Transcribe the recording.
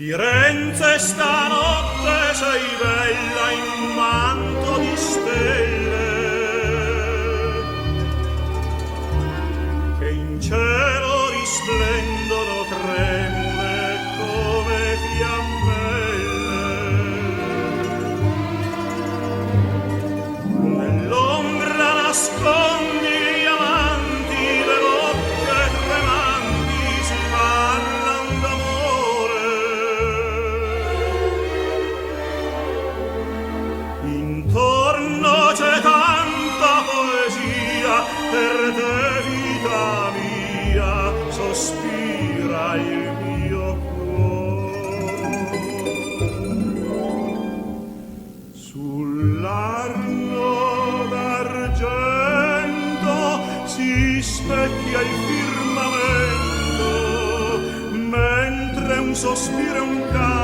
Firenze stanotte sei bella in manto di stelle, che in cielo risplendono tremule come fiammelle. Nell'ombra nascondi gli amanti, le bocche tremanti si parlan d'amore. Intorno c'è tanta poesia, per te vita mia sospira il mio cuore. Sull'arno d'argento si specchia il firmamento, mentre un sospiro e un canto